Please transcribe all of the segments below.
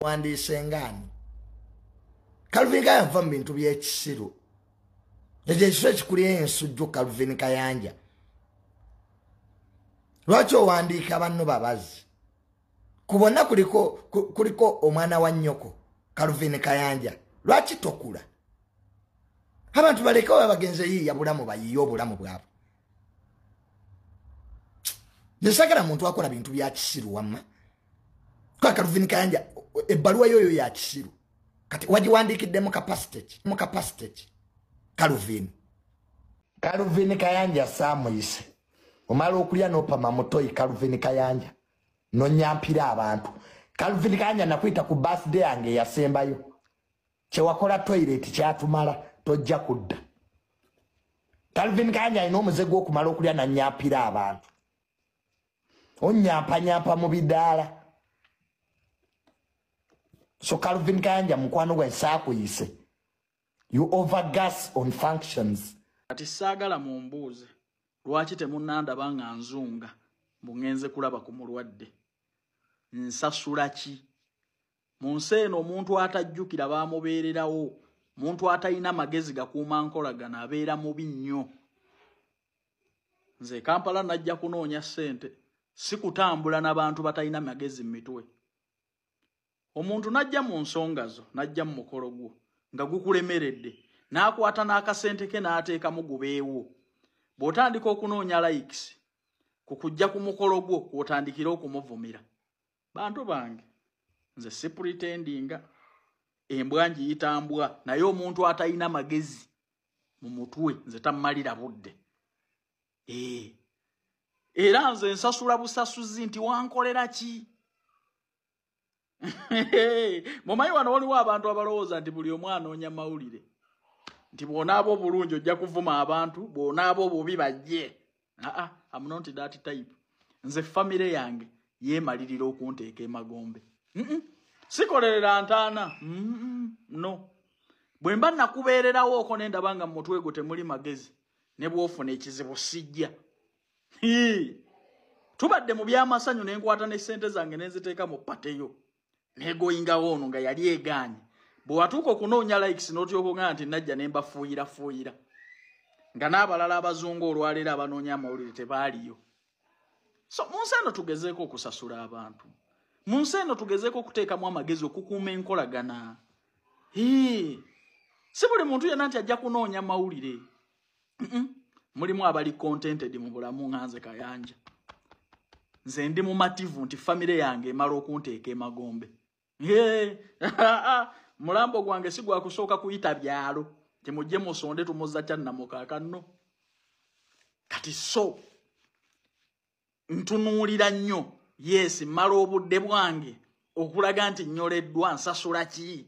wandisengani Calvin Kayanja mu bintu by'ekisiru ekyo kikuli ensujju Calvin Kayanja lwaki owandiika banno babazi kubona kuliko omwana wa nnyoko Calvin Kayanja lwaki tokula abantu balekawo bagenze yiya bulamu bayiyo obulamu bwabwe nesagala muntu akola bintu bya kisiru wamma kwa Calvin Kayanja ebbaluwa yoyo ya kisiru kati wagiwandikidde mu capacity Calvin Kayanja samuyise omala okulya n'opama mutoyi Calvin Kayanja nonyampira abantu Calvin Kayanja nakwita ku birthday yange yasembayo kyewakola toilet kyatumala tojja kudda Calvin Kayanja ino omuze gw'okumala okulya nanyampira abantu onyampa mu bidaala so Calvin Kayanja mukwano gwe saakuyise you overgas on functions ati saagala mu mbuuze lwaki temunnandaba nga nzunga bungenze kulaba ku mulwadde nsasula ki mu nsi eno omuntu atajjukira baamubeererawo muntu atalina magezi gakuuma nkolagana abeera mubi nnyo nze Kampala najja kunoonya ssente si kutambula n'abantu batalina magezi mu mitwe omuntu najja mu nsonga zo najja mu mukolo gwo nga gukulemeredde n'akwata n'akasente ke n'ateekamu gubeewo bw'otandika okunoonya likes kukujja ku mukolo gwo kw'otandikira okumuvumira bantu bange nze si pretendinga embwa ngiyita mbwa naye omuntu atalina magezi mu mutwe nze tammalira budde era nze nsasula busasuzi nti wankolera ki mumanyi wano waliwo abantu abalowooza nti buli omu anoonya mawulire nti bw'onaaba obulungi ojja kuvuma abantu bw'onaaba obubi bajje I'm not that type nze famire yange yeemalirira okunteeka emagombe sikolerera ntaana no bwe mba nakubeererawo oko nendaba nga mu mutwe gwo temuli magezi ne bw'ofuna ekizibu sijja tubadde mu by'amasanyu ne nkwata n'essente zange ne nziteeka mu pateyo negoyingawo ono nga yali egaanye bwe watuuka okunoonya likes n'otyoka nga nti najja ne mbafuuyira nga n'abalala abazungu olwaleero abanoonya amawulire tebaaliyo so mu nsi eno tugezeeko okusasula abantu mu nsi eno tugezeeko okuteekamu amagezi okukuuma enkolagana si buli muntu yenna nti ajja kunoonya mawulire mulimu abali contented mu bulamu nga nze Kayanja nze ndi mumativu nti famire yange emala okunteeka emagombe mulambo gwange si gwakusooka kuyita byalo temujje musonde tumuzza kyannamukaaka nno kati so ntunuulira nnyo yes mala obudde bwange okulaga nti nnyoleddwa nsasula ki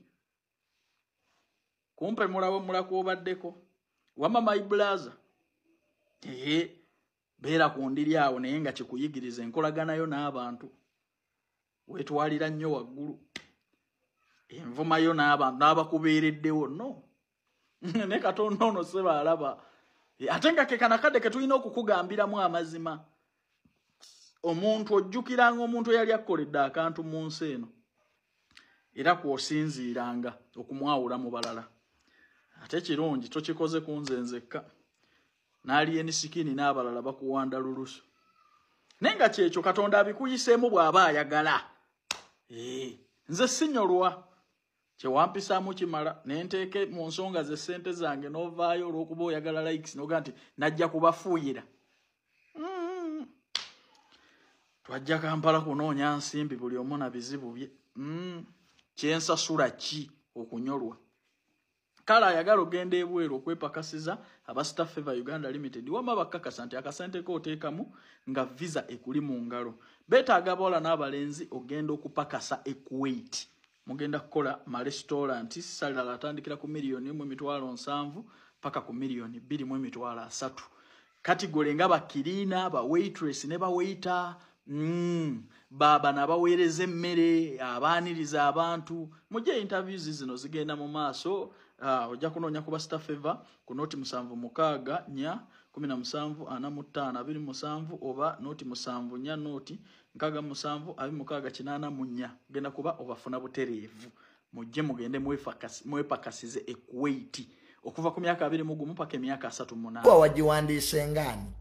kumpe mulabo mulako obaddeko wama my brother beera kundiri awo naye nga kikuyigiriza enkolaganayo n'abantu wetwalira nnyo waggulu envumayo n'abantu n'abakubeereddewo no ne Katonda ono seba alaba ate nga kekanakadde ke tulina okukugambiramu amazima omuntu ojjukiranga omuntu eyali akkoledde akantu mu nsi eno era kw'osinziiranga okumwawula mu balala ate kirungi tokikoze ku nze nzekka n'ali enisikini n'abalala bakuwanda lulusu naye nga kyekyo Katonda abikuyiseemu bw'aba ayagala nze sinyolwa kyewampisaamu kimala ne nteeke mu nsonga ze ssente zange n'ovaayo olw'okuba oyagala likes n'oga nti najja kubafuuyira twajja Kampala kunoonya nsimbi buli omu na bizibu bye kyensasula ki okunyolwa kale ayagala ogenda ebweru okwepakasiza aba Staff Favour Uganda Limited wama bakakasa nti akasente kooteekamu nga visa ekuli mu ngalo beetaaga abawala n'abalenzi ogenda okupakasa Kuwait mugenda kukola ma restaurant salala atandikira ku $1,700,000 paka ku $2,300,000 kategori nga bakirina ba waitress ne ba waiter baba nabaweereza emmere abaaniriza abantu mujje interviews zino zigenda mu maaso ojja kunoonya kuba Staff Favour ku noti 76 4 17 45 27 oba noti 74 noti nkaga musanvu abi mukaga kinana munya genda kuba obafuna butereevu mujje mugende mwepakasize Kuwait okuva ku myaka 21 paka emyaka 38 kwa wajiwandiise ngani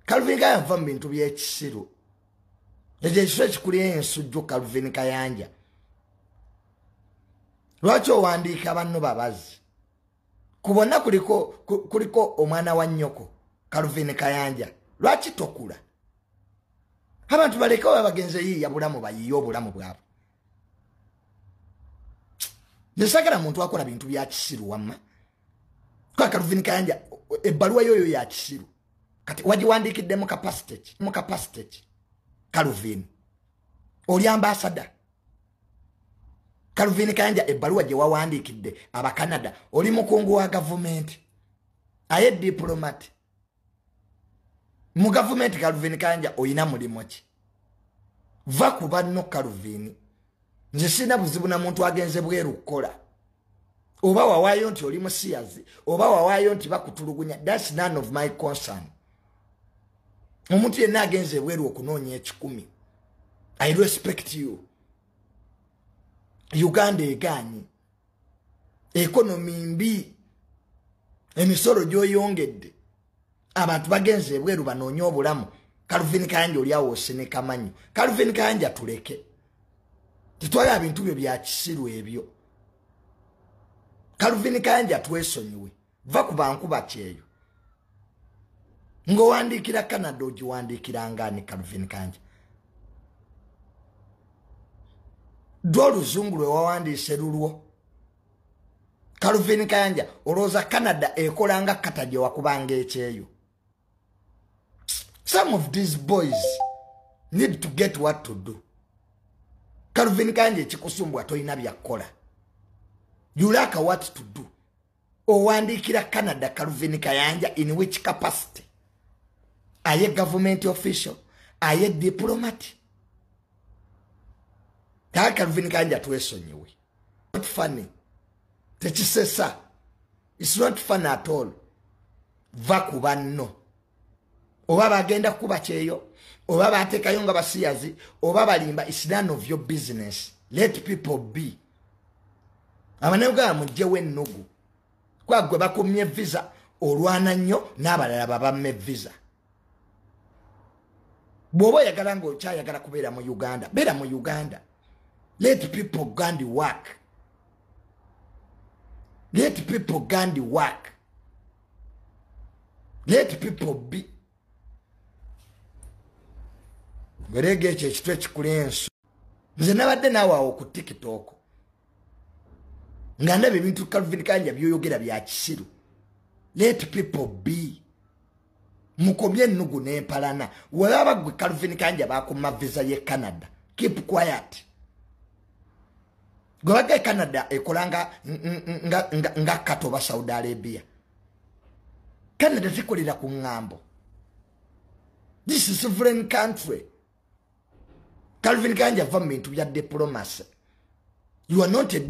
Calvin Kayanja va bintu by'ekisiru eje stretch kuli ensujju Calvin Kayanja lwaki owandiika banno babazi kubona kuliko omwana wa nnyoko Calvin Kayanja lwaki tokula abantu baleka bagenze yiya bulamu bayiyo obulamu bwabwe nesagala muntu akola bintu bya kisiru wamma kwa Calvin Kayanja ebbaluwa yoyo ya kisiru kati wajiwandikidde mu capacity Calvin oli ambassador Calvin Kayanja ebbaluwa gye wawandikidde aba Canada oli mukungu wa government aye diplomat mu government Calvin Kayanja oyina mulimo ki va kuba no Calvin nze sina buzibu na muntu agenze bweru kukola oba wawayo nti oli musiyazi oba wawayo nti bakutulugunya that's none of my concern omuntu yenna agenze bweru okunoonya ekikumi I respect you Uganda eganyi economy mbi emisoro gyoyongedde abantu bagenze bweru banoonya obulamu Calvin Kayanja oli awo sene kamanyi Calvin Kayanja tuleke titwala bintu byo bya kisiru ebyo Calvin Kayanja twesonyiwe va ku banku bakyeyo ngo wandikira Canada ojiwandikira ngani Calvin Kayanja dolu zungulwe wawandise lulwo Calvin Kayanja oloza Canada ekolanga kataje wakubanga ekyeyo some of these boys need to get what to do Calvin Kayanja ekikusumbwa toyina byakola you lack what to do owandikira Canada Calvin Kayanja in which capacity aye government official aye diplomat ta Calvin Kayanja twesonyiwe not funny techisesa it's not fun at all vakubanno oba bagenda kuba kyeyo oba batekayo nga basiyazi oba balimba it's none of your business let people be amanega mujje wennugu kwa gwe bakomye visa olwana nnyo n'abalala babamme visa bwoba yagala ngo kyayagala kubeera mu Uganda beera mu Uganda let people Gandhi work let people Gandhi work let people be gerege eche stretch kulensu nze nabadde nawe awo ku TikTok nganda bintu Calvin Kayanja byoyogera bya kisiru let people be mukomye nnugu n'empalana waba gwe Calvin Kayanja bakuma visa ye Canada keep quiet gwaga Canada ekolanga nga katoba Saudi Arabia Canada zikolera ku ngambo this is a sovereign country Calvin Kayanja va bintu bya diplomacy you are not a